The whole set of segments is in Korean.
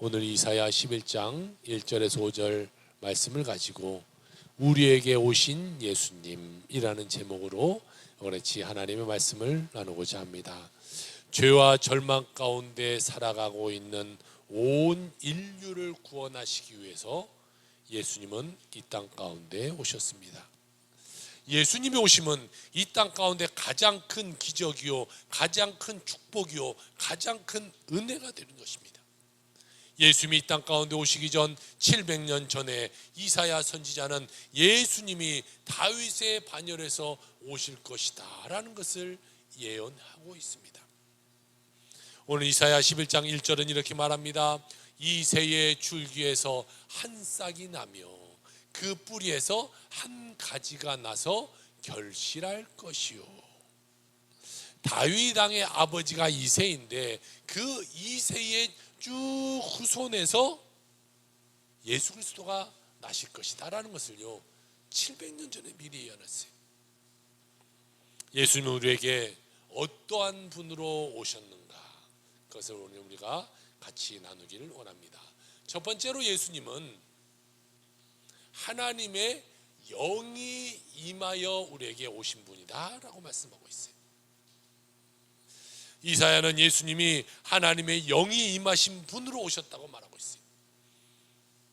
오늘 이사야 11장 1절에서 5절 말씀을 가지고 우리에게 오신 예수님이라는 제목으로 같이 하나님의 말씀을 나누고자 합니다. 죄와 절망 가운데 살아가고 있는 온 인류를 구원하시기 위해서 예수님은 이 땅 가운데 오셨습니다. 예수님이 오심은 이 땅 가운데 가장 큰 기적이요, 가장 큰 축복이요, 가장 큰 은혜가 되는 것입니다. 예수님이 이 땅 가운데 오시기 전 700년 전에 이사야 선지자는 예수님이 다윗의 반열에서 오실 것이다 라는 것을 예언하고 있습니다. 오늘 이사야 11장 1절은 이렇게 말합니다. 이새의 줄기에서 한 싹이 나며 그 뿌리에서 한 가지가 나서 결실할 것이요. 다윗 왕의 아버지가 이새인데 그 이새의 쭉 후손에서 예수 그리스도가 나실 것이다 라는 것을요 700년 전에 미리 예언했어요. 예수님은 우리에게 어떠한 분으로 오셨는가, 그것을 오늘 우리가 같이 나누기를 원합니다. 첫 번째로 예수님은 하나님의 영이 임하여 우리에게 오신 분이다 라고 말씀하고 있어요. 이사야는 예수님이 하나님의 영이 임하신 분으로 오셨다고 말하고 있어요.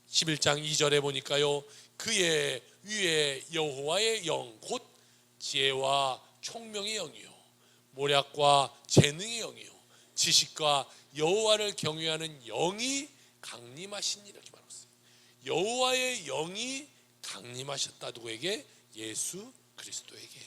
11장 2절에 보니까요, 그의 위에 여호와의 영 곧 지혜와 총명의 영이요 모략과 재능의 영이요 지식과 여호와를 경외하는 영이 강림하신, 이렇게 말하고 있어요. 여호와의 영이 강림하셨다. 누구에게? 예수 그리스도에게.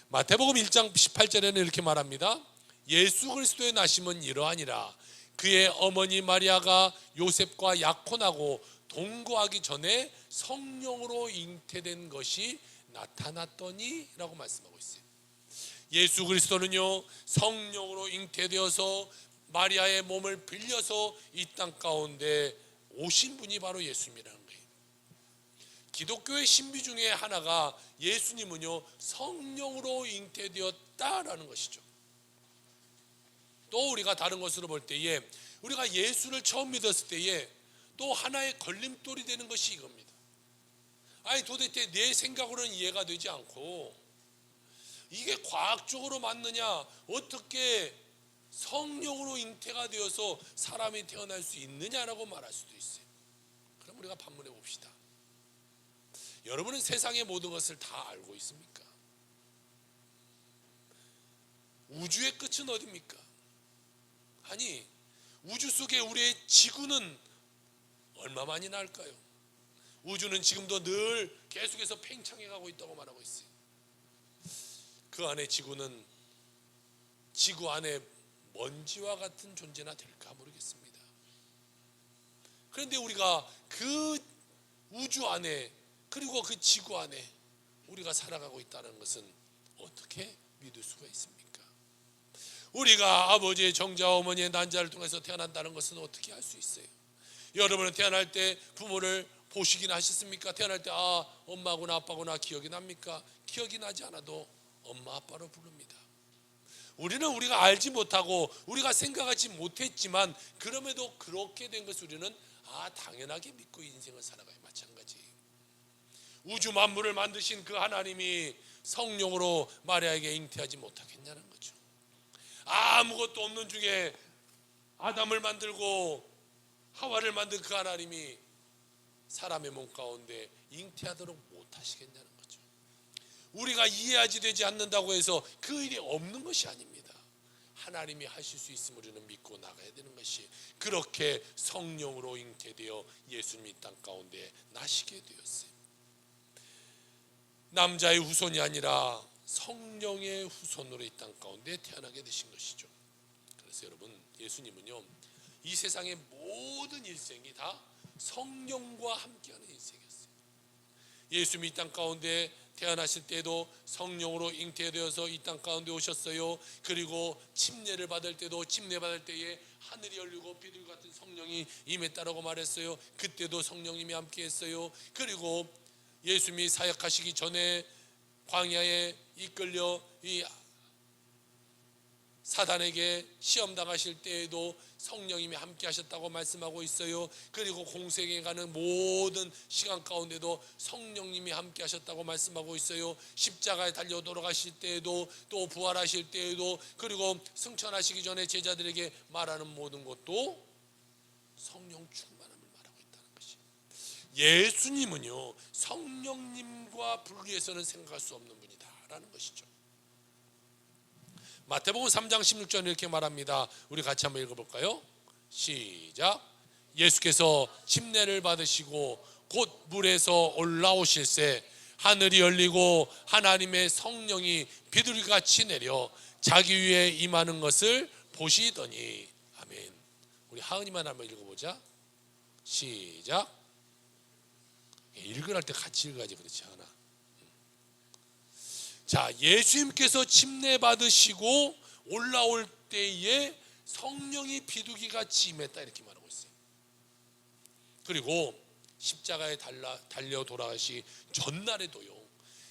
마태복음 1장 18절에는 이렇게 말합니다. 예수 그리스도의 나심은 이러하니라. 그의 어머니 마리아가 요셉과 약혼하고 동거하기 전에 성령으로 잉태된 것이 나타났더니 라고 말씀하고 있어요. 예수 그리스도는요 성령으로 잉태되어서 마리아의 몸을 빌려서 이 땅 가운데 오신 분이 바로 예수님이라는 거예요. 기독교의 신비 중에 하나가 예수님은요 성령으로 잉태되었다라는 것이죠. 또 우리가 다른 것으로 볼 때에 우리가 예수를 처음 믿었을 때에 또 하나의 걸림돌이 되는 것이 이겁니다. 아니 도대체 내 생각으로는 이해가 되지 않고 이게 과학적으로 맞느냐, 어떻게 성령으로 잉태가 되어서 사람이 태어날 수 있느냐라고 말할 수도 있어요. 그럼 우리가 반문해 봅시다. 여러분은 세상의 모든 것을 다 알고 있습니까? 우주의 끝은 어디입니까? 아니 우주 속에 우리의 지구는 얼마만이 날까요? 우주는 지금도 늘 계속해서 팽창해 가고 있다고 말하고 있어요. 그 안에 지구는 지구 안에 먼지와 같은 존재나 될까 모르겠습니다. 그런데 우리가 그 우주 안에 그리고 그 지구 안에 우리가 살아가고 있다는 것은 어떻게 믿을 수가 있습니까? 우리가 아버지의 정자와 어머니의 난자를 통해서 태어난다는 것은 어떻게 할 수 있어요? 여러분은 태어날 때 부모를 보시긴 하셨습니까? 태어날 때 엄마구나 아빠구나 기억이 납니까? 기억이 나지 않아도 엄마 아빠로 부릅니다. 우리는 우리가 알지 못하고 우리가 생각하지 못했지만 그럼에도 그렇게 된 것을 우리는 당연하게 믿고 인생을 살아가요. 마찬가지. 우주 만물을 만드신 그 하나님이 성령으로 마리아에게 잉태하지 못하겠냐는 거죠. 아무것도 없는 중에 아담을 만들고 하와를 만든 그 하나님이 사람의 몸 가운데 잉태하도록 못하시겠냐는 거죠. 우리가 이해하지 되지 않는다고 해서 그 일이 없는 것이 아닙니다. 하나님이 하실 수 있음을 우리는 믿고 나가야 되는 것이, 그렇게 성령으로 잉태되어 예수님이 땅 가운데 나시게 되었어요. 남자의 후손이 아니라 성령의 후손으로 이 땅 가운데 태어나게 되신 것이죠. 그래서 여러분, 예수님은요 이 세상의 모든 일생이 다 성령과 함께하는 인생이었어요. 예수님이 이 땅 가운데 태어나실 때도 성령으로 잉태되어서 이 땅 가운데 오셨어요. 그리고 침례를 받을 때도 침례 받을 때에 하늘이 열리고 비둘기 같은 성령이 임했다라고 말했어요. 그때도 성령님이 함께했어요. 그리고 예수님이 사역하시기 전에 광야에 이끌려 이 사단에게 시험 당하실 때에도 성령님이 함께 하셨다고 말씀하고 있어요. 그리고 공생에 가는 모든 시간 가운데도 성령님이 함께 하셨다고 말씀하고 있어요. 십자가에 달려 돌아가실 때에도, 또 부활하실 때에도, 그리고 승천하시기 전에 제자들에게 말하는 모든 것도 성령 충만함을 말하고 있다는 것이. 예수님은요, 성령님과 분리해서는 생각할 수 없는 분이다라는 것이죠. 마태복음 3장 16절 이렇게 말합니다. 우리 같이 한번 읽어볼까요? 시작. 예수께서 침례를 받으시고 곧 물에서 올라오실새 하늘이 열리고 하나님의 성령이 비둘기같이 내려 자기 위에 임하는 것을 보시더니. 아멘. 우리 하은이만 한번 읽어보자. 시작. 읽으랄 때 같이 읽어야지, 그렇지 않아? 자, 예수님께서 침례 받으시고 올라올 때에 성령이 비둘기같이 임했다 이렇게 말하고 있어요. 그리고 십자가에 달려 돌아가시 전날에도요,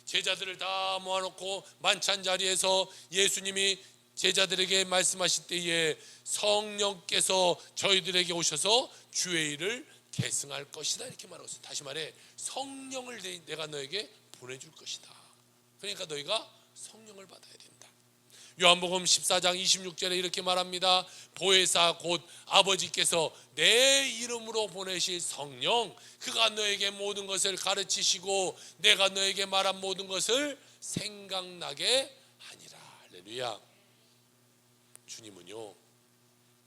제자들을 다 모아놓고 만찬 자리에서 예수님이 제자들에게 말씀하실 때에 성령께서 저희들에게 오셔서 주의 일을 계승할 것이다 이렇게 말하고 있어요. 다시 말해, 성령을 내가 너에게 보내줄 것이다. 그러니까 너희가 성령을 받아야 된다. 요한복음 14장 26절에 이렇게 말합니다. 보혜사 곧 아버지께서 내 이름으로 보내실 성령, 그가 너에게 모든 것을 가르치시고 내가 너에게 말한 모든 것을 생각나게 하니라. 할렐루야. 주님은요,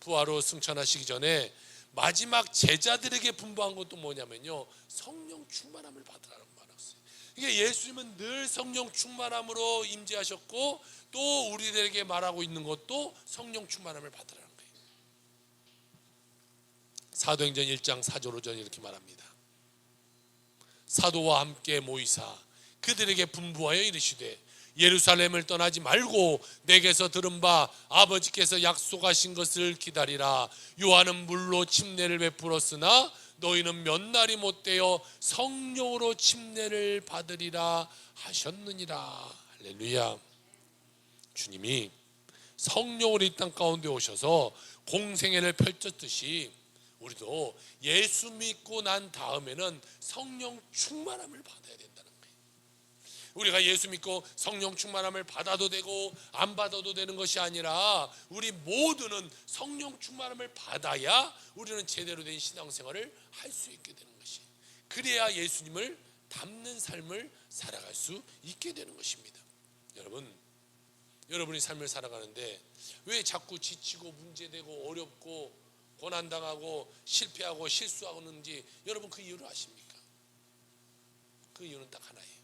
부활로 승천하시기 전에 마지막 제자들에게 분부한 것도 뭐냐면요, 성령 충만함을 받으라는 말이었어요. 이게 예수님은 늘 성령 충만함으로 임재하셨고, 또 우리들에게 말하고 있는 것도 성령 충만함을 받으라는 거예요. 사도행전 1장 4절 5절 이렇게 말합니다. 사도와 함께 모이사 그들에게 분부하여 이르시되 예루살렘을 떠나지 말고 내게서 들은 바 아버지께서 약속하신 것을 기다리라. 요한은 물로 침례를 베풀었으나 너희는 몇 날이 못되어 성령으로 침례를 받으리라 하셨느니라. 할렐루야. 주님이 성령으로 이 땅 가운데 오셔서 공생애를 펼쳤듯이 우리도 예수 믿고 난 다음에는 성령 충만함을 받아야 된다는 거예요. 우리가 예수 믿고 성령 충만함을 받아도 되고 안 받아도 되는 것이 아니라 우리 모두는 성령 충만함을 받아야 우리는 제대로 된 신앙생활을 할 수 있게 되는 것이, 그래야 예수님을 닮는 삶을 살아갈 수 있게 되는 것입니다. 여러분이 삶을 살아가는데 왜 자꾸 지치고 문제되고 어렵고 고난당하고 실패하고 실수하는지 여러분 그 이유를 아십니까? 그 이유는 딱 하나예요.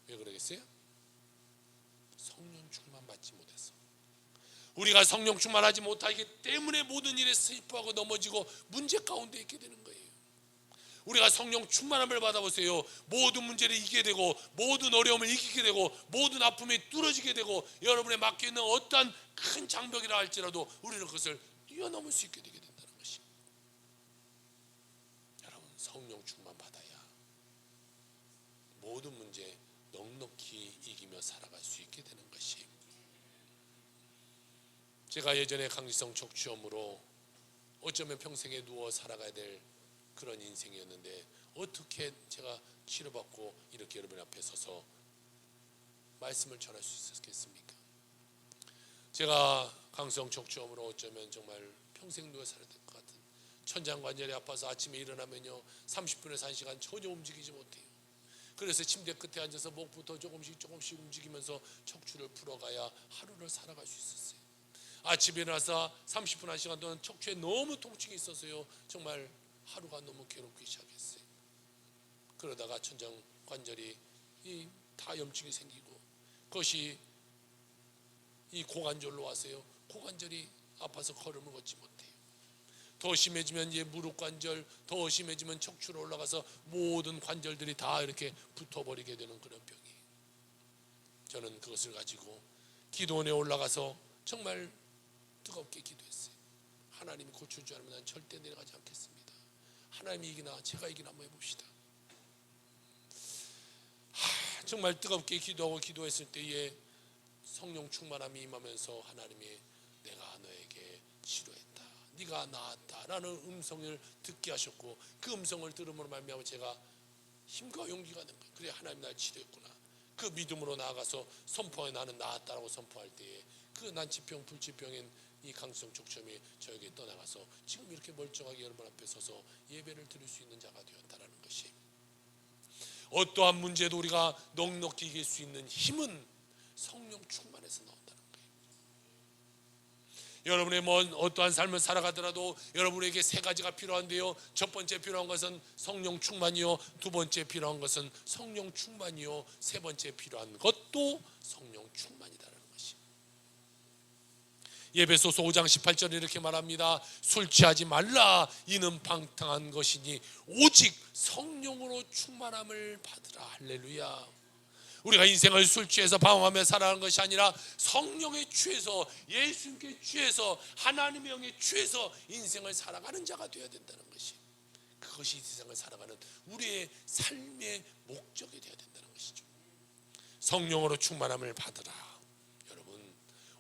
왜 그러겠어요? 성령 충만 받지 못해서. 우리가 성령 충만하지 못하기 때문에 모든 일에 슬퍼하고 넘어지고 문제 가운데 있게 되는 거예요. 우리가 성령 충만함을 받아보세요. 모든 문제를 이기게 되고 모든 어려움을 이기게 되고 모든 아픔이 뚫어지게 되고 여러분의 맡겨있는 어떠한 큰 장벽이라 할지라도 우리는 그것을 뛰어넘을 수 있게 되게 된다는 것이. 여러분, 성령 충만 받아야 모든 문제 넉넉히 이기며 살아갈 수 있게 되는 것이. 제가 예전에 강기성 척추염으로 어쩌면 평생에 누워 살아가야 될 그런 인생이었는데 어떻게 제가 치료받고 이렇게 여러분 앞에 서서 말씀을 전할 수 있었겠습니까? 제가 강성 척추염으로 어쩌면 정말 평생 누워 살아야 될 것 같은, 천장관절이 아파서 아침에 일어나면요 30분에서 1시간 전혀 움직이지 못해요. 그래서 침대 끝에 앉아서 목부터 조금씩 움직이면서 척추를 풀어가야 하루를 살아갈 수 있었어요. 아침에 일어나서 30분 1시간 동안 척추에 너무 통증이 있어서요 정말 하루가 너무 괴롭기 시작했어요. 그러다가 천장관절이 다 염증이 생기고 그것이 이 고관절로 와서요 고관절이 아파서 걸음을 걷지 못해요. 더 심해지면 무릎 관절, 더 심해지면 척추로 올라가서 모든 관절들이 다 이렇게 붙어버리게 되는 그런 병이에요. 저는 그것을 가지고 기도원에 올라가서 정말 뜨겁게 기도했어요. 하나님이 고칠 줄 알면 난 절대 내려가지 않겠습니다. 하나님이 이기나 제가 이기나 한번 해봅시다. 정말 뜨겁게 기도하고 기도했을 때에 성령 충만함이 임하면서 하나님이 내가 너에게 치료했다, 네가 나았다라는 음성을 듣게 하셨고, 그 음성을 들음으로 말미암아 제가 힘과 용기가 된 거예요. 그래, 하나님 날 치료했구나. 그 믿음으로 나아가서 선포해, 나는 나았다라고 선포할 때에 그 난치병 불치병인 이 강성 족점이 저에게 떠나가서 지금 이렇게 멀쩡하게 여러분 앞에 서서 예배를 드릴 수 있는 자가 되었다라는 것이, 어떠한 문제도 우리가 넉넉히 이길 수 있는 힘은 성령 충만에서 나온다는 거예요. 여러분의 어떠한 삶을 살아가더라도 여러분에게 세 가지가 필요한데요, 첫 번째 필요한 것은 성령 충만이요, 두 번째 필요한 것은 성령 충만이요, 세 번째 필요한 것도 성령 충만이다라는 것이. 예배소서 5장 18절에 이렇게 말합니다. 술 취하지 말라, 이는 방탕한 것이니 오직 성령으로 충만함을 받으라. 할렐루야. 우리가 인생을 술 취해서 방황하며 살아가는 것이 아니라 성령에 취해서, 예수님께 취해서, 하나님의 영에 취해서 인생을 살아가는 자가 되어야 된다는 것이, 그것이 세상을 살아가는 우리의 삶의 목적이 되어야 된다는 것이죠. 성령으로 충만함을 받으라.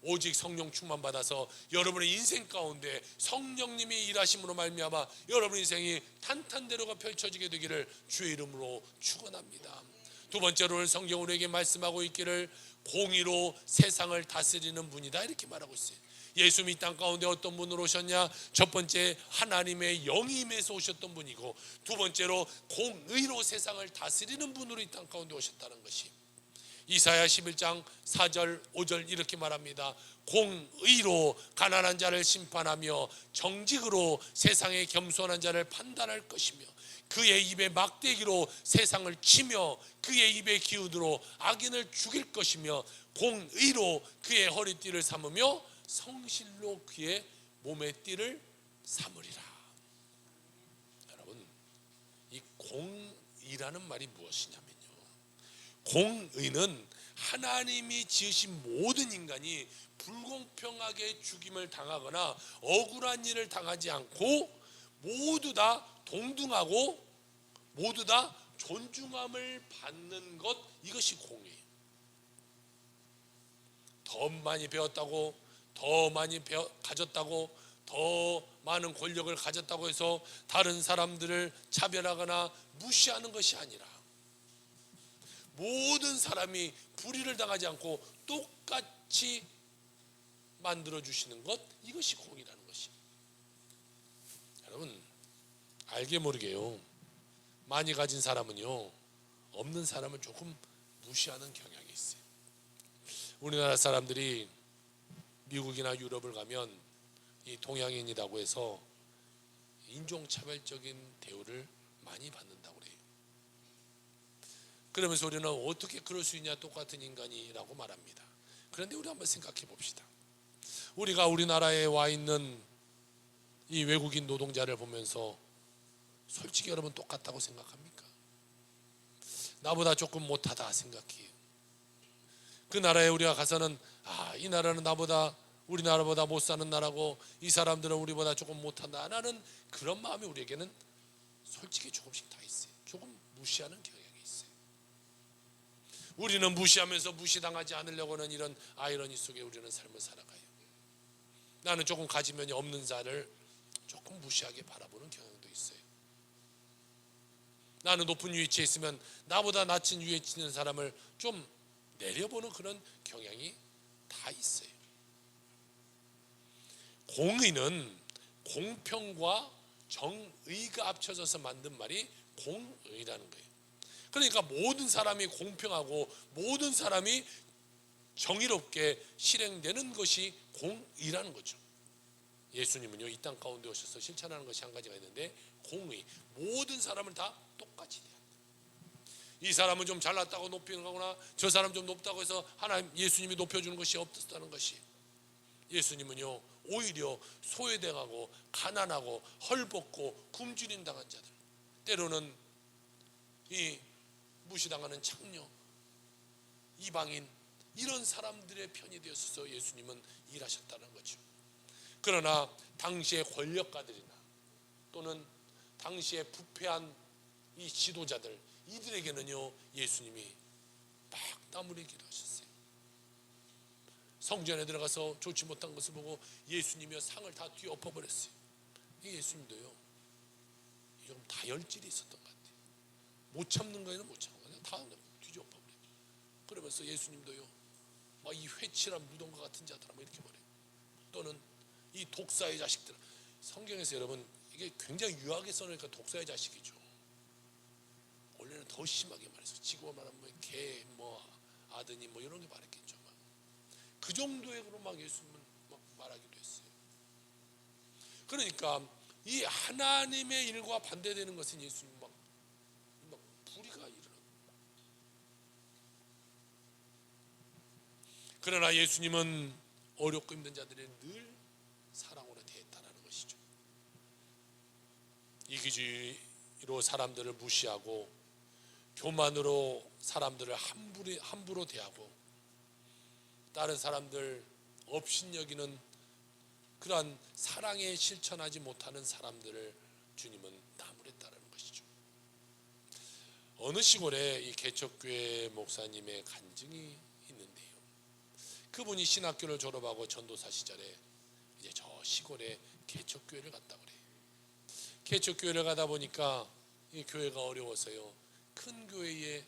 오직 성령 충만 받아서 여러분의 인생 가운데 성령님이 일하심으로 말미암아 여러분 인생이 탄탄대로가 펼쳐지게 되기를 주의 이름으로 축원합니다. 두 번째로는 성경 우리에게 말씀하고 있기를 공의로 세상을 다스리는 분이다, 이렇게 말하고 있어요. 예수님이 이 땅 가운데 어떤 분으로 오셨냐? 첫 번째 하나님의 영이 임해서 오셨던 분이고, 두 번째로 공의로 세상을 다스리는 분으로 이 땅 가운데 오셨다는 것이, 이사야 11장 4절 5절 이렇게 말합니다. 공의로 가난한 자를 심판하며 정직으로 세상의 겸손한 자를 판단할 것이며, 그의 입에 막대기로 세상을 치며 그의 입의 기우드로 악인을 죽일 것이며, 공의로 그의 허리띠를 삼으며 성실로 그의 몸의 띠를 삼으리라. 여러분, 이 공의라는 말이 무엇이냐면요, 공의는 하나님이 지으신 모든 인간이 불공평하게 죽임을 당하거나 억울한 일을 당하지 않고 모두 다 동등하고 모두 다 존중함을 받는 것, 이것이 공의예요. 더 많이 배웠다고, 더 많이 가졌다고, 더 많은 권력을 가졌다고 해서 다른 사람들을 차별하거나 무시하는 것이 아니라, 모든 사람이 불의를 당하지 않고 똑같이 만들어주시는 것, 이것이 공의라는 것입니다. 여러분, 알게 모르게요, 많이 가진 사람은요 없는 사람을 조금 무시하는 경향이 있어요. 우리나라 사람들이 미국이나 유럽을 가면 이 동양인이라고 해서 인종차별적인 대우를 많이 받는다고 그래요. 그러면서 우리는 어떻게 그럴 수 있냐, 똑같은 인간이라고 말합니다. 그런데 우리 한번 생각해 봅시다. 우리가 우리나라에 와 있는 이 외국인 노동자를 보면서 솔직히 여러분 똑같다고 생각합니까? 나보다 조금 못하다 생각해요. 그 나라에 우리가 가서는 이 나라는 나보다, 우리나라보다 못 사는 나라고, 이 사람들은 우리보다 조금 못한다라는 그런 마음이 우리에게는 솔직히 조금씩 다 있어요. 조금 무시하는 경향이 있어요. 우리는 무시하면서 무시당하지 않으려고 하는 이런 아이러니 속에 우리는 삶을 살아가요. 나는 조금 가지면 없는 자를 조금 무시하게 바라보는 경향도 있어요. 나는 높은 위치에 있으면 나보다 낮은 위치에 있는 사람을 좀 내려보는 그런 경향이 다 있어요. 공의는 공평과 정의가 합쳐져서 만든 말이 공의라는 거예요. 그러니까 모든 사람이 공평하고 모든 사람이 정의롭게 실행되는 것이 공의라는 거죠. 예수님은요 이 땅 가운데 오셔서 실천하는 것이 한 가지가 있는데, 공의, 모든 사람을 다 똑같이 대한다. 이 사람은 좀 잘났다고 높이는 거거나 저 사람 좀 높다고 해서 하나님, 예수님이 높여주는 것이 없었다는 것이, 예수님은요 오히려 소외당하고 가난하고 헐벗고 굶주림 당한 자들, 때로는 이 무시당하는 창녀, 이방인, 이런 사람들의 편이 되어서 예수님은 일하셨다는 거죠. 그러나 당시의 권력가들이나 또는 당시에 부패한 이 지도자들, 이들에게는요 예수님이 막 나무리기도 하셨어요. 성전에 들어가서 좋지 못한 것을 보고 예수님이 상을 다 뒤엎어버렸어요. 이 예수님도요, 좀 다혈질이 있었던 것 같아요. 못 참는 거에는 못 참는 거예요. 다 뒤엎어버려요. 그러면서 예수님도요, 막 이 회칠한 무덤과 같은 자들아, 뭐 이렇게 말해요. 또는 이 독사의 자식들. 성경에서 여러분 이게 굉장히 유하게 써놓으니까 독사의 자식이죠. 원래는 더 심하게 말해서 지구가 말하면 뭐 개, 뭐 아드님 뭐 이런 게 말했겠죠. 그 정도의 그런 막 예수님은 막 말하기도 했어요. 그러니까 이 하나님의 일과 반대되는 것은 예수님 막 불의가 일어나고. 그러나 예수님은 어렵고 힘든 자들을 늘 사랑으로 대했다는 것이죠. 이기주의로 사람들을 무시하고 교만으로 사람들을 함부로 대하고 다른 사람들 업신여기는 그러한 사랑에 실천하지 못하는 사람들을 주님은 나무랬다는 것이죠. 어느 시골에 이 개척교회 목사님의 간증이 있는데요, 그분이 신학교를 졸업하고 전도사 시절에 이제 저 시골에 개척교회를 갔다 그래요. 개척교회를 가다 보니까 이 교회가 어려워서요, 큰 교회의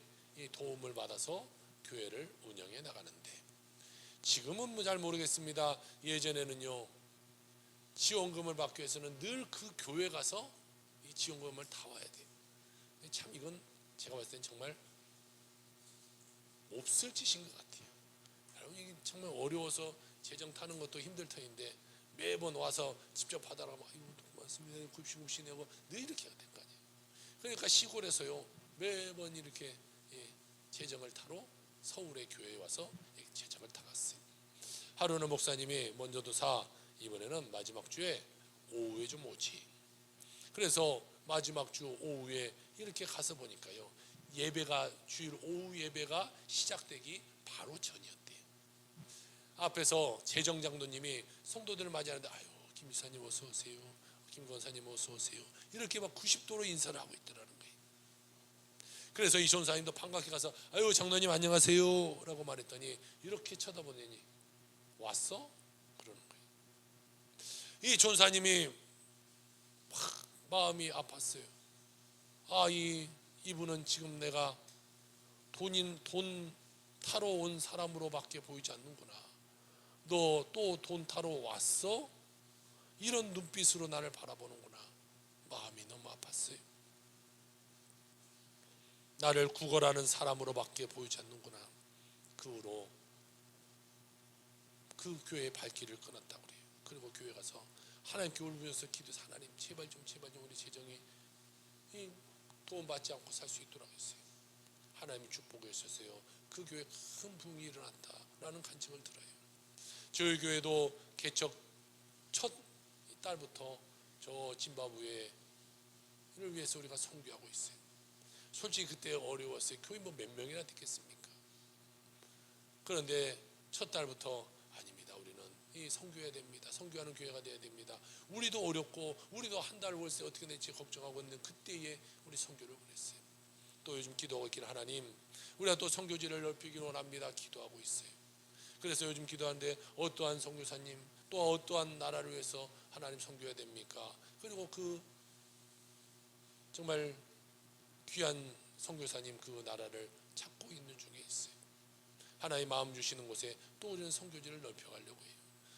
도움을 받아서 교회를 운영해 나가는데, 지금은 뭐 잘 모르겠습니다. 예전에는요, 지원금을 받기 위해서는 늘 그 교회 가서 이 지원금을 다 와야 돼요. 참 이건 제가 봤을 땐 정말 몹쓸 짓인 것 같아요. 여러분, 이게 정말 어려워서 재정 타는 것도 힘들 터인데 매번 와서 직접 받아라, 아이고 고맙습니다, 굽시굽시 내고 늘 이렇게 해야 될 거 아니에요. 그러니까 시골에서요 매번 이렇게 재정을 타러 서울의 교회에 와서 재정을 타갔어요. 하루는 목사님이 먼저도 이번에는 마지막 주에 오후에 좀 오지. 그래서 마지막 주 오후에 이렇게 가서 보니까요, 예배가 주일 오후 예배가 시작되기 바로 전이었대요. 앞에서 재정장로님이 성도들을 맞이하는데, 아유 김 이사님 어서 오세요, 김 권사님 어서 오세요, 이렇게 막 90도로 인사를 하고 있더라는 거예요. 그래서 이 전사님도 반갑게 가서 아유 장로님 안녕하세요 라고 말했더니 이렇게 쳐다보더니 왔어? 그러는 거예요. 이 전사님이 막 마음이 아팠어요. 이분은 지금 내가 돈 타러 온 사람으로밖에 보이지 않는구나. 너 또 돈 타러 왔어? 이런 눈빛으로 나를 바라보는구나. 마음이 너무 아팠어요. 나를 구걸하는 사람으로밖에 보이지 않는구나. 그 후로 그 교회의 발길을 끊었다고 그래요. 그리고 교회 가서 하나님께 울면서 기도해서 하나님 제발 좀 우리 재정이 도움받지 않고 살 수 있도록 했어요. 하나님이 축복해 주셔서요, 그 교회에 큰 부흥이 일어났다라는 간증을 들어요. 저희 교회도 개척 첫 달부터 저 짐바브웨를 위해서 우리가 선교하고 있어요. 솔직히 그때 어려웠어요. 교회 뭐 몇 명이나 됐겠습니까? 그런데 첫 달부터 아닙니다. 우리는 선교해야 됩니다. 선교하는 교회가 돼야 됩니다. 우리도 어렵고 우리도 한 달 월세 어떻게 낼지 걱정하고 있는 그때에 우리 선교를 보냈어요. 또 요즘 기도하고 있기를 하나님, 우리가 또 선교지를 넓히기를 원합니다. 기도하고 있어요. 그래서 요즘 기도하는데 어떠한 선교사님 또 어떠한 나라를 위해서 하나님 선교해야 됩니까? 그리고 그 정말 귀한 선교사님 그 나라를 찾고 있는 중에 있어요. 하나님 마음 주시는 곳에 또 우리는 선교지를 넓혀가려고 해요.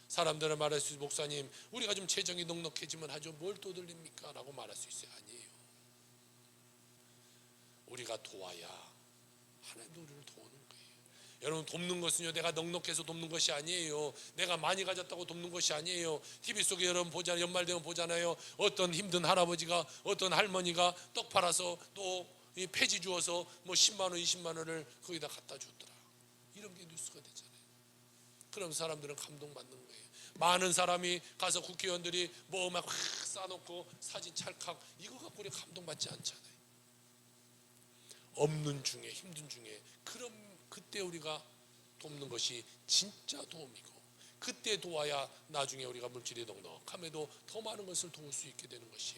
사람들은 말할 수 있어요. 목사님 우리가 좀 재정이 넉넉해지면 하죠. 뭘 떠들립니까? 라고 말할 수 있어요. 아니에요. 우리가 도와야 하나님도 우리를 도우는 거예요. 여러분, 돕는 것은요 내가 넉넉해서 돕는 것이 아니에요. 내가 많이 가졌다고 돕는 것이 아니에요. TV 속에 여러분 보잖아요. 연말되면 보잖아요. 어떤 힘든 할아버지가 어떤 할머니가 떡 팔아서 또 이 폐지 주어서 뭐 10만 원 20만 원을 거기다 갖다 줬더라. 이런 게 뉴스가 되잖아요. 그럼 사람들은 감동받는 거예요. 많은 사람이 가서 국회의원들이 뭐 막 싸놓고 사진 찰칵 이거 갖고 우리 감동받지 않잖아요. 없는 중에 힘든 중에 그럼 그때 우리가 돕는 것이 진짜 도움이고, 그때 도와야 나중에 우리가 물질이 넉넉함에도 더 많은 것을 도울 수 있게 되는 것이.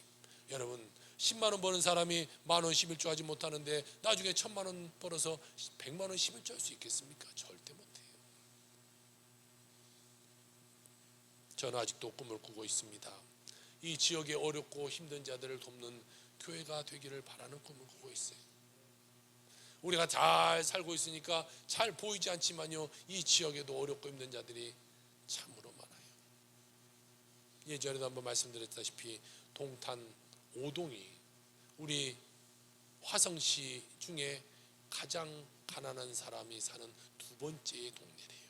여러분 10만 원 버는 사람이 만 원 11조 하지 못하는데 나중에 1000만 원 벌어서 100만 원 11조 할 수 있겠습니까? 절대 못해요. 저는 아직도 꿈을 꾸고 있습니다. 이 지역의 어렵고 힘든 자들을 돕는 교회가 되기를 바라는 꿈을 꾸고 있어요. 우리가 잘 살고 있으니까 잘 보이지 않지만요, 이 지역에도 어렵고 힘든 자들이 참으로 많아요. 예전에도 한번 말씀드렸다시피 동탄 오동이 우리 화성시 중에 가장 가난한 사람이 사는 두 번째 동네래요.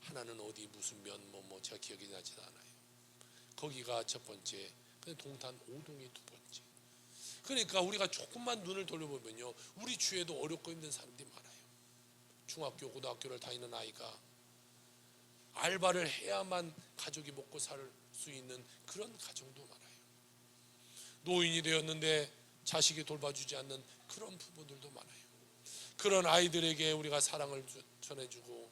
하나는 어디 무슨 면 뭐 제가 기억이 나지도 않아요. 거기가 첫 번째, 근데 동탄 오동이 두 번째. 그러니까 우리가 조금만 눈을 돌려보면요, 우리 주위에도 어렵고 힘든 사람들이 많아요. 중학교, 고등학교를 다니는 아이가 알바를 해야만 가족이 먹고 살 수 있는 그런 가정도 많아요. 노인이 되었는데 자식이 돌봐주지 않는 그런 부부들도 많아요. 그런 아이들에게 우리가 사랑을 전해주고,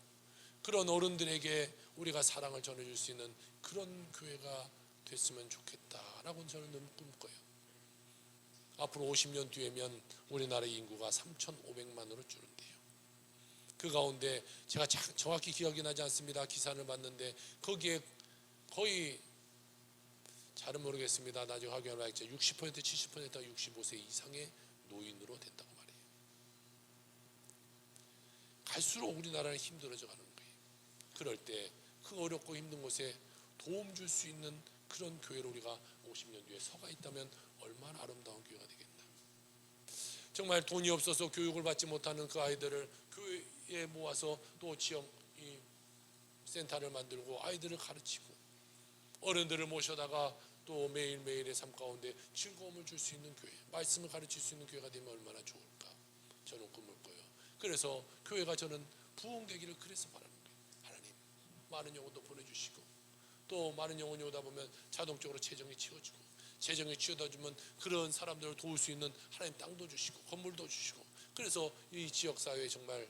그런 어른들에게 우리가 사랑을 전해줄 수 있는 그런 교회가 됐으면 좋겠다라고 저는 너무 꿈꿔요. 앞으로 50년 뒤에면 우리나라의 인구가 3,500만으로 줄는데요. 그 가운데 제가 정확히 기억이 나지 않습니다. 기사를 봤는데 거기에 거의 잘은 모르겠습니다. 나중에 확인해 봐야겠죠. 60% 70%가 65세 이상의 노인으로 된다고 말해요. 갈수록 우리나라는 힘들어져 가는 거예요. 그럴 때 그 어렵고 힘든 곳에 도움 줄 수 있는 그런 교회로 우리가 50년 뒤에 서가 있다면 얼마나 아름다운 교회가 되겠나. 정말 돈이 없어서 교육을 받지 못하는 그 아이들을 교회에 모아서 또 지역 이 센터를 만들고 아이들을 가르치고, 어른들을 모셔다가 또 매일매일의 삶 가운데 즐거움을 줄 수 있는 교회, 말씀을 가르칠 수 있는 교회가 되면 얼마나 좋을까. 저는 꿈을 꿔요. 그래서 교회가 저는 부흥되기를 그래서 바라는 거예요. 하나님, 많은 영혼도 보내주시고, 또 많은 영혼이 오다 보면 자동적으로 재정이 채워지고, 재정이 채워다 주면 그런 사람들을 도울 수 있는 하나님 땅도 주시고 건물도 주시고, 그래서 이 지역사회에 정말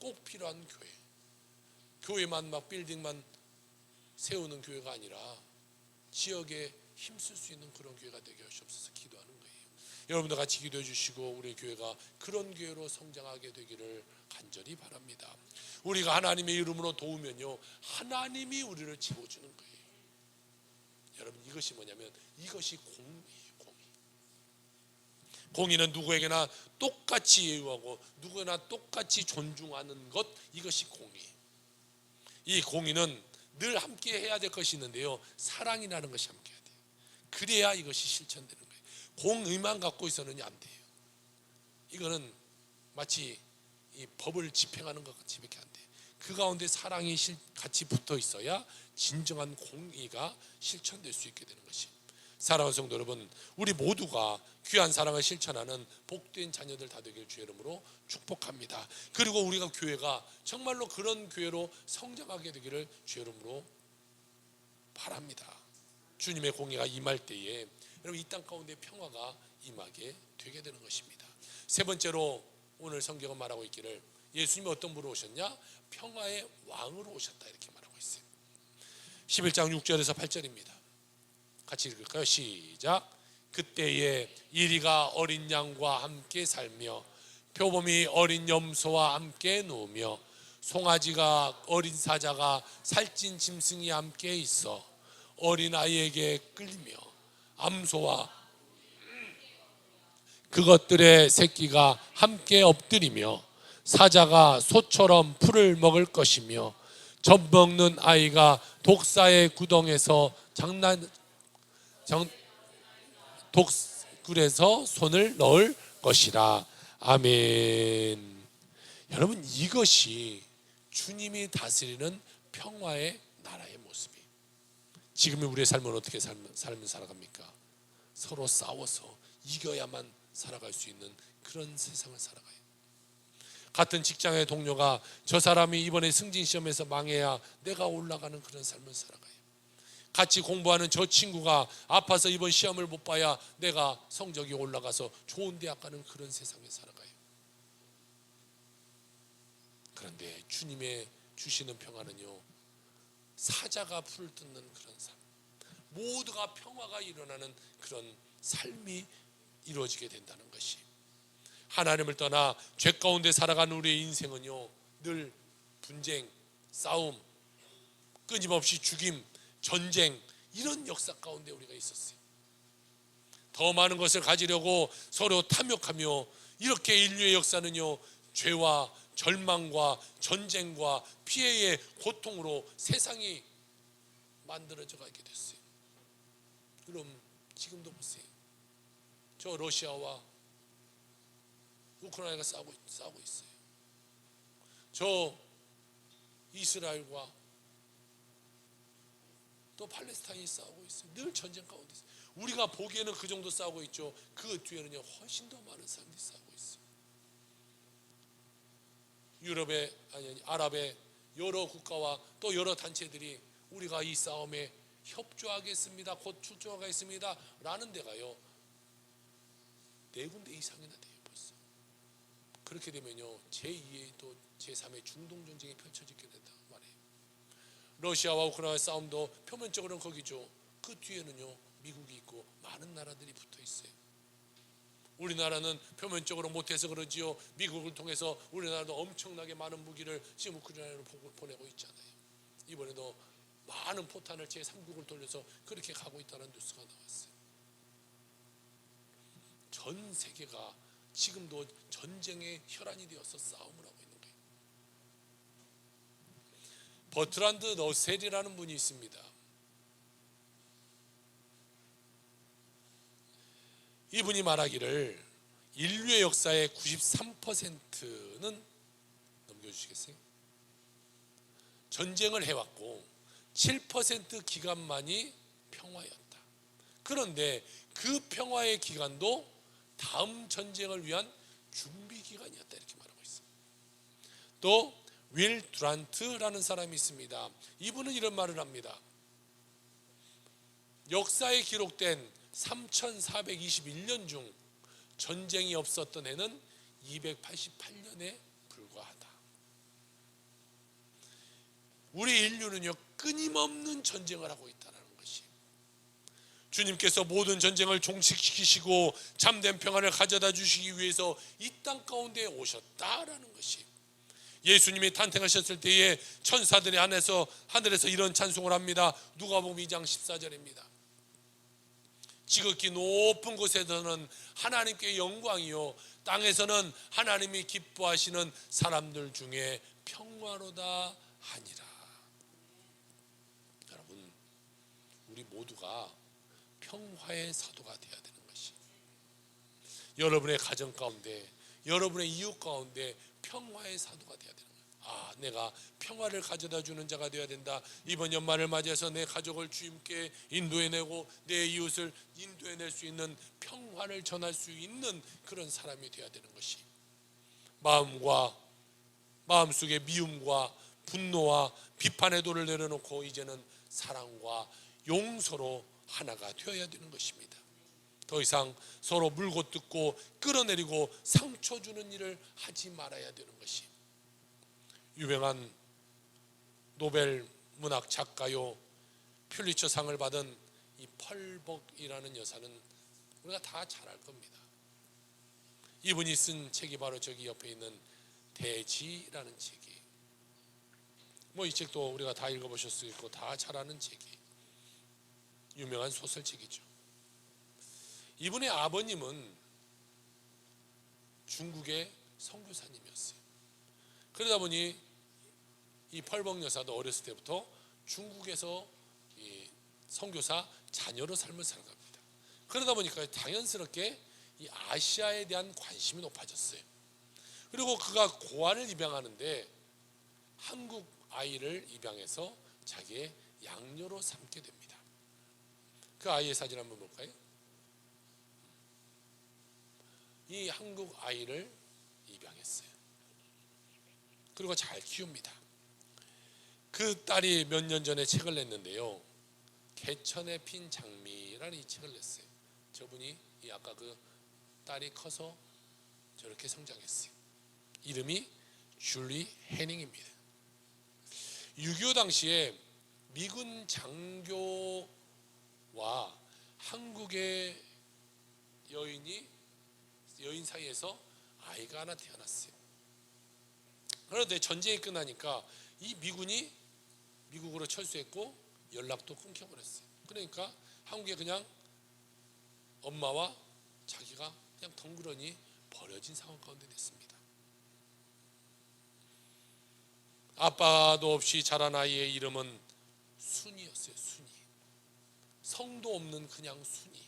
꼭 필요한 교회, 교회만 막 빌딩만 세우는 교회가 아니라 지역에 힘쓸 수 있는 그런 교회가 되게 하시옵소서 기도하는 거예요. 여러분도 같이 기도해 주시고 우리 교회가 그런 교회로 성장하게 되기를 간절히 바랍니다. 우리가 하나님의 이름으로 도우면요, 하나님이 우리를 채워주는 거예요. 여러분, 이것이 뭐냐면 이것이 공의예요. 공의는 누구에게나 똑같이 예우하고 누구나 똑같이 존중하는 것, 이것이 공의예요. 이 공의는 늘 함께 해야 될 것이 있는데요, 사랑이라는 것이 함께 해야 돼요. 그래야 이것이 실천되는 거예요. 공의만 갖고 있어서는 안 돼요. 이거는 마치 이 법을 집행하는 것 같이밖에 안 돼요. 그 가운데 사랑이 같이 붙어 있어야 진정한 공의가 실천될 수 있게 되는 것이. 사랑하는 성도 여러분, 우리 모두가 귀한 사랑을 실천하는 복된 자녀들 다 되길 주의 이름으로 축복합니다. 그리고 우리가 교회가 정말로 그런 교회로 성장하게 되기를 주의 이름으로 바랍니다. 주님의 공의가 임할 때에 여러분, 이 땅 가운데 평화가 임하게 되게 되는 것입니다. 세 번째로 오늘 성경은 말하고 있기를, 예수님이 어떤 분으로 오셨냐? 평화의 왕으로 오셨다, 이렇게 말하고 있어요. 11장 6절에서 8절입니다. 같이 읽을까요? 시작. 그때에 이리가 어린 양과 함께 살며 표범이 어린 염소와 함께 누우며 송아지가 어린 사자가 살찐 짐승이 함께 있어 어린 아이에게 끌리며 암소와 그것들의 새끼가 함께 엎드리며 사자가 소처럼 풀을 먹을 것이며 젖먹는 아이가 독사의 구덩에서 독굴에서 손을 넣을 것이라. 아멘. 여러분, 이것이 주님이 다스리는 평화의 나라의 모습이에요. 지금의 우리의 삶은 어떻게 삶을 살아갑니까? 서로 싸워서 이겨야만 살아갈 수 있는 그런 세상을 살아가요. 같은 직장의 동료가 저 사람이 이번에 승진시험에서 망해야 내가 올라가는 그런 삶을 살아가요. 같이 공부하는 저 친구가 아파서 이번 시험을 못 봐야 내가 성적이 올라가서 좋은 대학 가는 그런 세상에 살아가요. 그런데 주님의 주시는 평화는요, 사자가 풀을 뜯는 그런 삶, 모두가 평화가 일어나는 그런 삶이 이루어지게 된다는 것이. 하나님을 떠나 죄 가운데 살아가는 우리의 인생은요, 늘 분쟁, 싸움, 끊임없이 죽임, 전쟁, 이런 역사 가운데 우리가 있었어요. 더 많은 것을 가지려고 서로 탐욕하며, 이렇게 인류의 역사는요, 죄와 절망과 전쟁과 피해의 고통으로 세상이 만들어져 가게 됐어요. 그럼 지금도 보세요. 저 러시아와 우크라이나가 싸우고 있어요. 저 이스라엘과 또 팔레스타인이 싸우고 있어요. 늘 전쟁 가운데 있어요. 우리가 보기에는 그 정도 싸우고 있죠. 그 뒤에는요, 훨씬 더 많은 사람들이 싸우고 있어요. 유럽의, 아니 아랍의 여러 국가와 또 여러 단체들이 우리가 이 싸움에 협조하겠습니다, 곧 출조하겠습니다 라는 데가요, 4군데 이상이나 돼요 벌써. 그렇게 되면요, 제2의 또 제3의 중동 전쟁이 펼쳐지게 된다 말이에요. 러시아와 우크라이나 싸움도 표면적으로는 거기죠. 그 뒤에는요, 미국이 있고 많은 나라들이 붙어 있어요. 우리나라는 표면적으로 못해서 그러지요. 미국을 통해서 우리나라도 엄청나게 많은 무기를 지금 우크라이나로 보내고 있잖아요. 이번에도 많은 포탄을 제3국을 돌려서 그렇게 가고 있다는 뉴스가 나왔어요. 전 세계가 지금도 전쟁의 혈안이 되어서 싸움을 하고 있는 거예요. 버트란드 러셀이라는 분이 있습니다. 이분이 말하기를 인류의 역사의 93%는, 넘겨주시겠어요? 전쟁을 해왔고 7% 기간만이 평화였다. 그런데 그 평화의 기간도 다음 전쟁을 위한 준비 기간이었다, 이렇게 말하고 있어요. 또 윌 두란트라는 사람이 있습니다. 이분은 이런 말을 합니다. 역사에 기록된 3421년 중 전쟁이 없었던 해는 288년에 불과하다. 우리 인류는요, 끊임없는 전쟁을 하고 있다는 것이, 주님께서 모든 전쟁을 종식시키시고 참된 평안을 가져다 주시기 위해서 이 땅 가운데 오셨다라는 것이, 예수님이 탄생하셨을 때에 천사들이 하늘에서 이런 찬송을 합니다. 누가복음 2장 14절입니다. 지극히 높은 곳에서는 하나님께 영광이요, 땅에서는 하나님이 기뻐하시는 사람들 중에 평화로다 하니라. 여러분, 우리 모두가 평화의 사도가 되어야 되는 것이, 여러분의 가정 가운데, 여러분의 이웃 가운데 평화의 사도가 되어야 되는 거예요. 아, 내가 평화를 가져다 주는 자가 되어야 된다. 이번 연말을 맞이해서 내 가족을 주님께 인도해내고 내 이웃을 인도해낼 수 있는, 평화를 전할 수 있는 그런 사람이 되어야 되는 것이, 마음속에 미움과 분노와 비판의 돌을 내려놓고 이제는 사랑과 용서로 하나가 되어야 되는 것입니다. 더 이상 서로 물고 뜯고 끌어내리고 상처 주는 일을 하지 말아야 되는 것이, 유명한 노벨 문학 작가요, 퓰리처상을 받은 이 펄벅이라는 여사는 우리가 다 잘 알 겁니다. 이분이 쓴 책이 바로 저기 옆에 있는 대지라는 책이, 이 책도 우리가 다 읽어보실 수 있고 다 잘 아는 책이, 유명한 소설책이죠. 이분의 아버님은 중국의 선교사님이었어요. 그러다 보니 이 펄벅 여사도 어렸을 때부터 중국에서 이 선교사 자녀로 삶을 살아갑니다. 그러다 보니까 자연스럽게 이 아시아에 대한 관심이 높아졌어요. 그리고 그가 고아를 입양하는데 한국 아이를 입양해서 자기의 양녀로 삼게 됩니다. 그 아이의 사진 한번 볼까요? 이 한국 아이를 입양했어요. 그리고 잘 키웁니다. 그 딸이 몇 년 전에 책을 냈는데요, 개천에 핀 장미라는 이 책을 냈어요. 저분이 아까 그 딸이 커서 저렇게 성장했어요. 이름이 줄리 해닝입니다. 6.25 당시에 미군 장교와 한국의 여인 사이에서 아이가 하나 태어났어요. 그런데 전쟁이 끝나니까 이 미군이 미국으로 철수했고 연락도 끊겨버렸어요. 그러니까 한국에 그냥 엄마와 자기가 그냥 덩그러니 버려진 상황 가운데 됐습니다. 아빠도 없이 자란 아이의 이름은 순이었어요. 순이. 성도 없는 그냥 순이.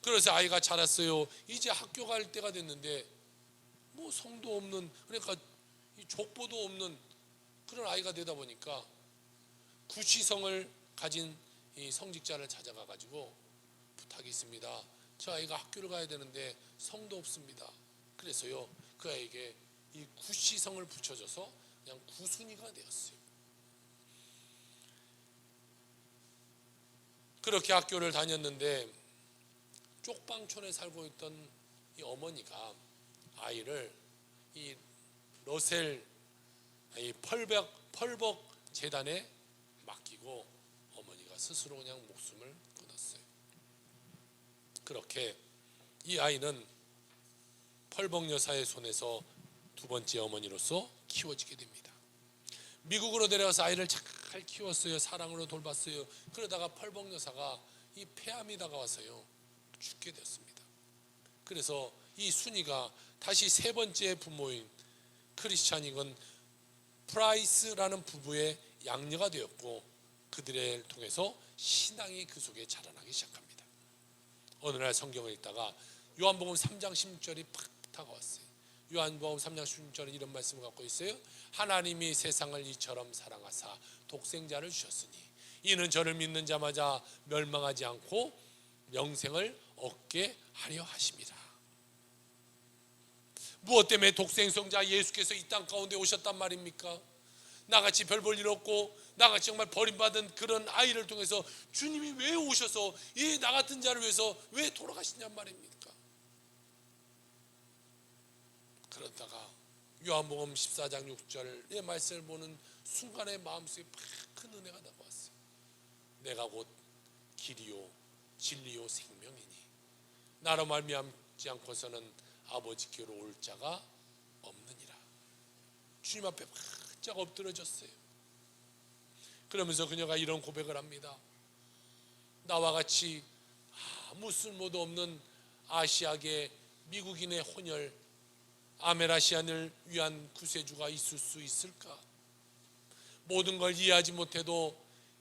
그래서 아이가 자랐어요. 이제 학교 갈 때가 됐는데 뭐 성도 없는, 그러니까 족보도 없는 그런 아이가 되다 보니까 구시성을 가진 이 성직자를 찾아가 가지고 부탁이 있습니다. 저 아이가 학교를 가야 되는데 성도 없습니다. 그래서요 그 아이에게 이 구시성을 붙여줘서 그냥 구순이가 되었어요. 그렇게 학교를 다녔는데 쪽방촌에 살고 있던 이 어머니가 아이를 이 러셀 이 펄벅 재단에 맡기고 어머니가 스스로 그냥 목숨을 끊었어요. 그렇게 이 아이는 펄벅 여사의 손에서 두 번째 어머니로서 키워지게 됩니다. 미국으로 내려가서 아이를 잘 키웠어요. 사랑으로 돌봤어요. 그러다가 펄벅 여사가 이 폐암이 다가와서요 죽게 됐습니다. 그래서 이 순이가 다시 세 번째 부모인 크리스찬이건 프라이스라는 부부의 양녀가 되었고 그들을 통해서 신앙이 그 속에 자라나기 시작합니다. 어느 날 성경을 읽다가 요한복음 3장 16절이 팍 다가왔어요. 요한복음 3장 16절은 이런 말씀을 갖고 있어요. 하나님이 세상을 이처럼 사랑하사 독생자를 주셨으니 이는 저를 믿는 자마다 멸망하지 않고 영생을 얻게 하려 하심이라. 무엇 때문에 독생성자 예수께서 이 땅 가운데 오셨단 말입니까? 나같이 별 볼 일 없고 나같이 정말 버림받은 그런 아이를 통해서 주님이 왜 오셔서 이 나 같은 자를 위해서 왜 돌아가시냔 말입니까? 그러다가 요한복음 14장 6절의 말씀을 보는 순간에 마음속에 큰 은혜가 다가왔어요. 내가 곧 길이요 진리요 생명이니 나로 말미암지 않고서는 아버지께로 올 자가 없느니라. 주님 앞에 바짝 엎드려졌어요. 그러면서 그녀가 이런 고백을 합니다. 나와 같이 아무 쓸모도 없는 아시아계 미국인의 혼혈 아메라시안을 위한 구세주가 있을 수 있을까? 모든 걸 이해하지 못해도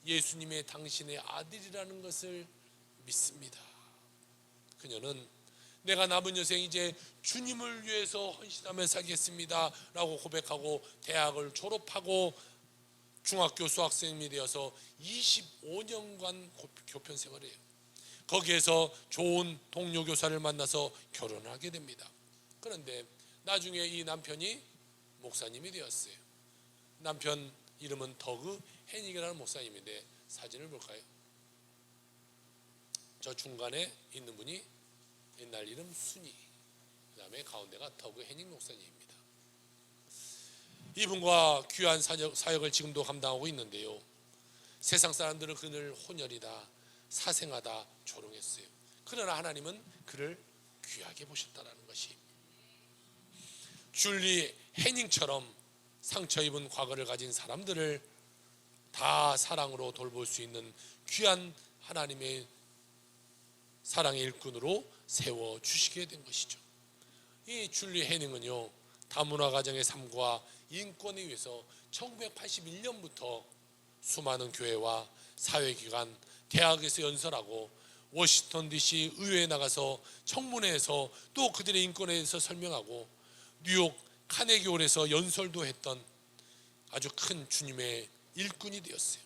예수님의 당신의 아들이라는 것을 믿습니다. 그녀는 내가 남은 여생 이제 주님을 위해서 헌신하며 살겠습니다 라고 고백하고 대학을 졸업하고 중학교 수학생이 되어서 25년간 교편 생활을 해요. 거기에서 좋은 동료 교사를 만나서 결혼을 하게 됩니다. 그런데 나중에 이 남편이 목사님이 되었어요. 남편 이름은 더그 해닉이라는 목사님인데 사진을 볼까요? 저 중간에 있는 분이 옛날 이름 순이, 그 다음에 가운데가 더그 해닉 목사님입니다. 이분과 귀한 사역을 지금도 감당하고 있는데요, 세상 사람들은 그를 혼혈이다, 사생하다 조롱했어요. 그러나 하나님은 그를 귀하게 보셨다는 것이, 줄리 해닝처럼 상처 입은 과거를 가진 사람들을 다 사랑으로 돌볼 수 있는 귀한 하나님의 사랑의 일꾼으로 세워주시게 된 것이죠. 이 줄리 해닝은요, 다문화 가정의 삶과 인권을 위해서 1981년부터 수많은 교회와 사회기관, 대학에서 연설하고 워싱턴 DC 의회에 나가서 청문회에서 또 그들의 인권에 대해서 설명하고 뉴욕 카네기홀에서 연설도 했던 아주 큰 주님의 일꾼이 되었어요.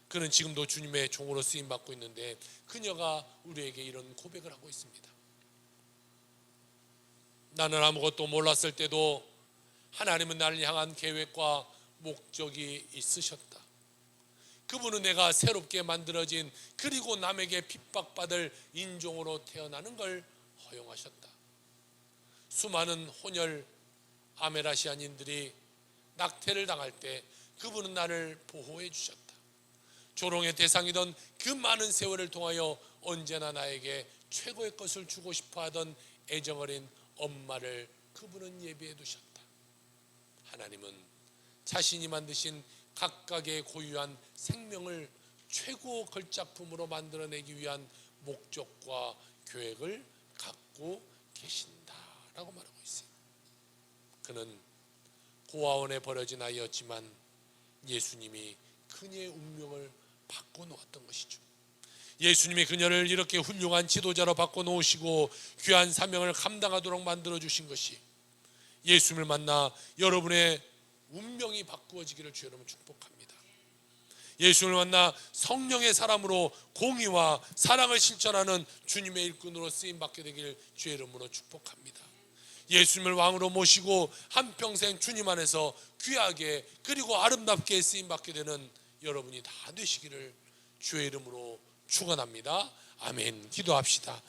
그는 지금도 주님의 종으로 쓰임받고 있는데 그녀가 우리에게 이런 고백을 하고 있습니다. 나는 아무것도 몰랐을 때도 하나님은 나를 향한 계획과 목적이 있으셨다. 그분은 내가 새롭게 만들어진 그리고 남에게 핍박받을 인종으로 태어나는 걸 허용하셨다. 수많은 혼혈 아메라시안인들이 낙태를 당할 때 그분은 나를 보호해 주셨다. 조롱의 대상이던 그 많은 세월을 통하여 언제나 나에게 최고의 것을 주고 싶어 하던 애정어린 엄마를 그분은 예비해 두셨다. 하나님은 자신이 만드신 각각의 고유한 생명을 최고 걸작품으로 만들어내기 위한 목적과 계획을 갖고 계신다라고 말하고 있어요. 그는 고아원에 버려진 아이였지만 예수님이 그녀의 운명을 바꿔놓았던 것이죠. 예수님이 그녀를 이렇게 훌륭한 지도자로 바꿔놓으시고 귀한 사명을 감당하도록 만들어주신 것이 예수님을 만나 여러분의 운명이 바꾸어지기를 주 여러분 축복합니다. 예수님을 만나 성령의 사람으로 공의와 사랑을 실천하는 주님의 일꾼으로 쓰임받게 되길 주의 이름으로 축복합니다. 예수님을 왕으로 모시고 한평생 주님 안에서 귀하게 그리고 아름답게 쓰임받게 되는 여러분이 다 되시기를 주의 이름으로 축원합니다. 아멘. 기도합시다.